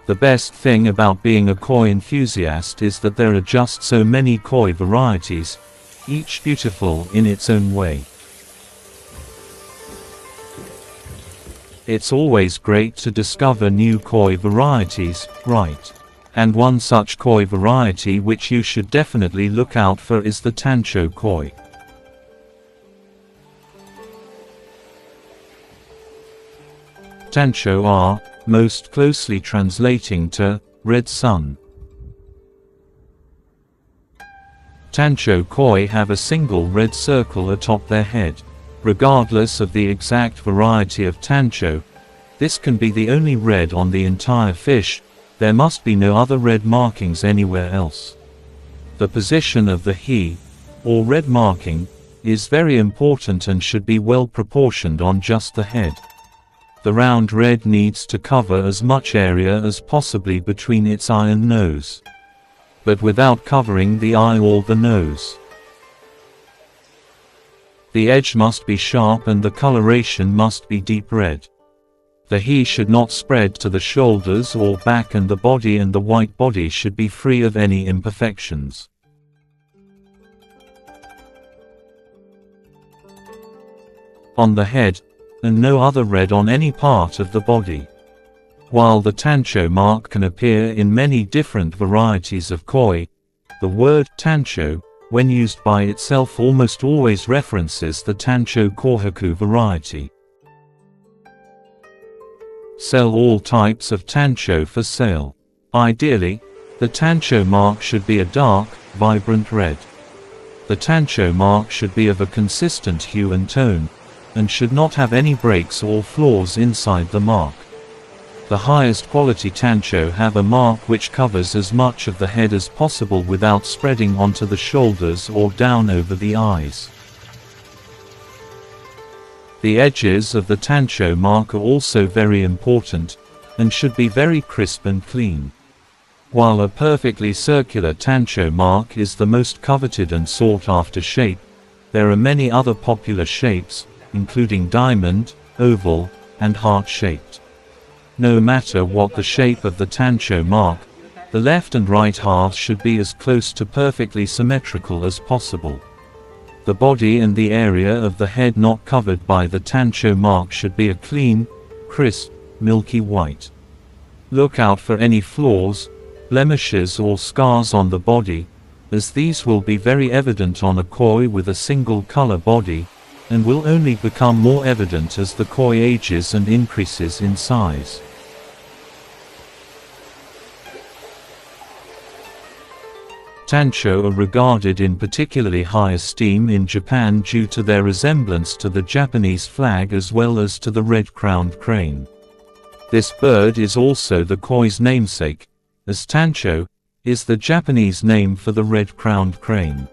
The best thing about being a koi enthusiast is that there are just so many koi varieties, each beautiful in its own way. It's always great to discover new koi varieties, right? And one such koi variety which you should definitely look out for is the Tancho koi. Tancho are, most closely translating to, red sun. Tancho koi have a single red circle atop their head. Regardless of the exact variety of Tancho, this can be the only red on the entire fish, there must be no other red markings anywhere else. The position of the he, or red marking, is very important and should be well proportioned on just the head. The round red needs to cover as much area as possibly between its eye and nose, but without covering the eye or the nose. The edge must be sharp and the coloration must be deep red. The he should not spread to the shoulders or back, and the body and the white body should be free of any imperfections. On the head, and no other red on any part of the body. While the Tancho mark can appear in many different varieties of koi, the word Tancho, when used by itself, almost always references the Tancho Kohaku variety. Sell all types of Tancho for sale. Ideally, the Tancho mark should be a dark, vibrant red. The Tancho mark should be of a consistent hue and tone, and should not have any breaks or flaws inside the mark. The highest quality Tancho have a mark which covers as much of the head as possible without spreading onto the shoulders or down over the eyes. The edges of the Tancho mark are also very important, and should be very crisp and clean. While a perfectly circular Tancho mark is the most coveted and sought after shape, there are many other popular shapes, including diamond, oval, and heart-shaped. No matter what the shape of the Tancho mark, the left and right halves should be as close to perfectly symmetrical as possible. The body and the area of the head not covered by the Tancho mark should be a clean, crisp, milky white. Look out for any flaws, blemishes or scars on the body, as these will be very evident on a koi with a single color body, and will only become more evident as the koi ages and increases in size. Tancho are regarded in particularly high esteem in Japan due to their resemblance to the Japanese flag as well as to the red-crowned crane. This bird is also the koi's namesake, as Tancho is the Japanese name for the red-crowned crane.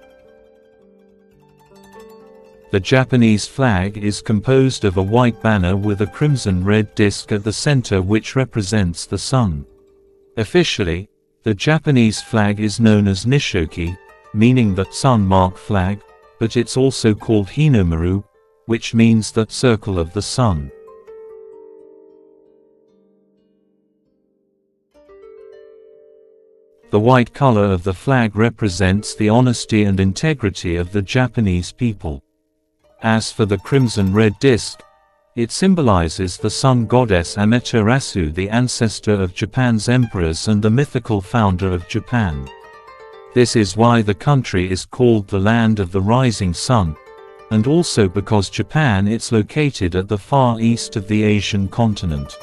The Japanese flag is composed of a white banner with a crimson-red disc at the center which represents the sun. Officially, the Japanese flag is known as Nishoki, meaning the sun mark flag, but it's also called Hinomaru, which means the circle of the sun. The white color of the flag represents the honesty and integrity of the Japanese people. As for the crimson-red disc, it symbolizes the sun goddess Amaterasu, the ancestor of Japan's emperors and the mythical founder of Japan. This is why the country is called the Land of the Rising Sun, and also because Japan is located at the far east of the Asian continent.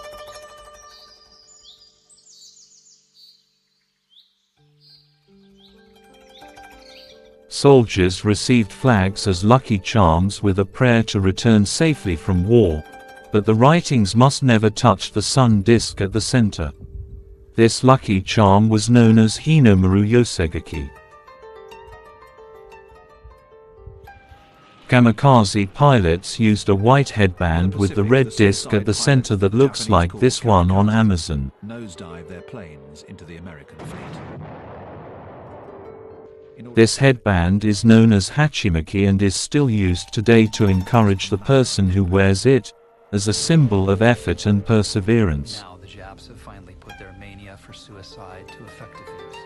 Soldiers received flags as lucky charms with a prayer to return safely from war, but the writings must never touch the sun disk at the center. This lucky charm was known as Hinomaru Yosegaki. Kamikaze pilots used a white headband with the red disc at the center that looks like this one on Amazon. Nosedive their planes into the American fleet. This headband is known as hachimaki and is still used today to encourage the person who wears it, as a symbol of effort and perseverance. Now the Japs have finally put their mania for aside to effective use.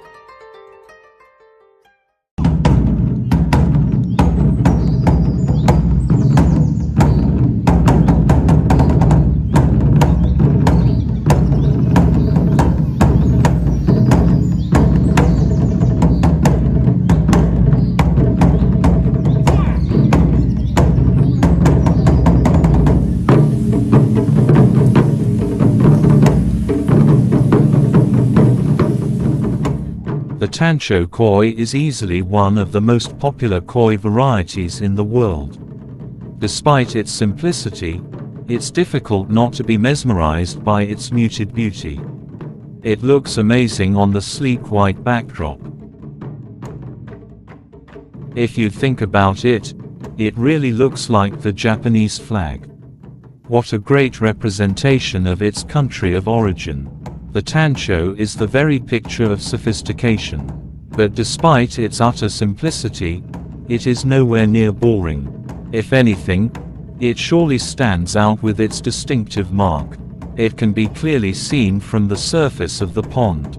The Tancho koi is easily one of the most popular koi varieties in the world. Despite its simplicity, it's difficult not to be mesmerized by its muted beauty. It looks amazing on the sleek white backdrop. If you think about it, it really looks like the Japanese flag. What a great representation of its country of origin. The Tancho is the very picture of sophistication. But despite its utter simplicity, it is nowhere near boring. If anything, it surely stands out with its distinctive mark. It can be clearly seen from the surface of the pond.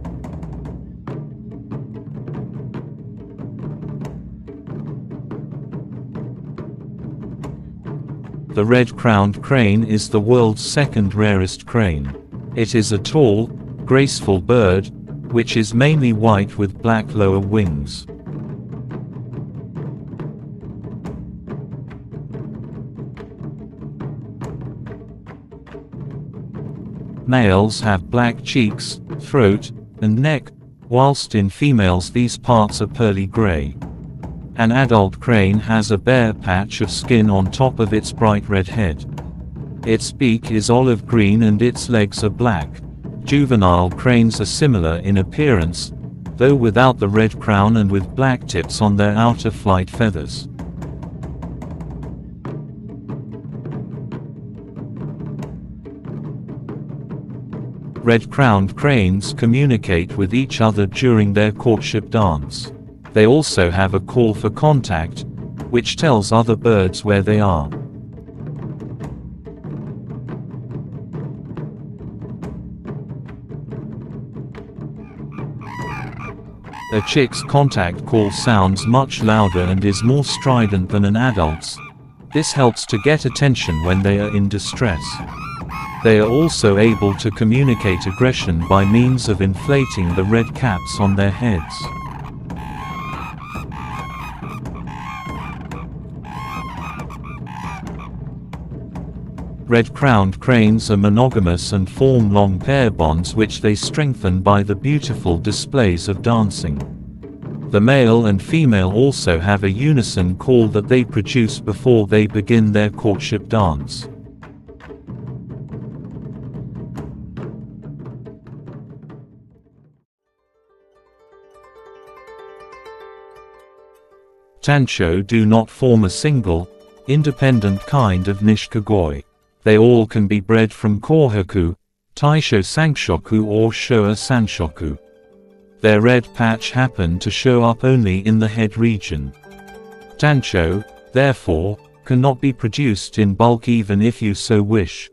The red-crowned crane is the world's second rarest crane. It is a tall, graceful bird, which is mainly white with black lower wings. Males have black cheeks, throat, and neck, whilst in females these parts are pearly gray. An adult crane has a bare patch of skin on top of its bright red head. Its beak is olive green and its legs are black. Juvenile cranes are similar in appearance, though without the red crown and with black tips on their outer flight feathers. Red-crowned cranes communicate with each other during their courtship dance. They also have a call for contact, which tells other birds where they are. A chick's contact call sounds much louder and is more strident than an adult's. This helps to get attention when they are in distress. They are also able to communicate aggression by means of inflating the red caps on their heads. Red-crowned cranes are monogamous and form long pair bonds which they strengthen by the beautiful displays of dancing. The male and female also have a unison call that they produce before they begin their courtship dance. Tancho do not form a single, independent kind of niche kagoi. They all can be bred from Kohaku, Taisho Sangshoku or Showa Sanshoku. Their red patch happen to show up only in the head region. Tancho, therefore, cannot be produced in bulk even if you so wish.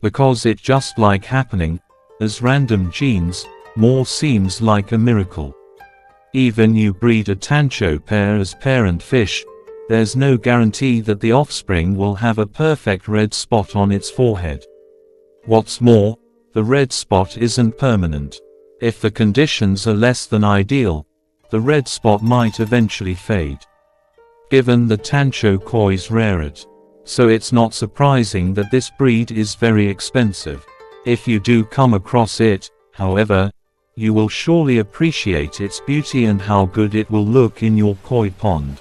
Because it just like happening, as random genes, more seems like a miracle. Even you breed a Tancho pair as parent fish, there's no guarantee that the offspring will have a perfect red spot on its forehead. What's more, the red spot isn't permanent. If the conditions are less than ideal, the red spot might eventually fade. Given the Tancho koi's rarity, so it's not surprising that this breed is very expensive. If you do come across it, however, you will surely appreciate its beauty and how good it will look in your koi pond.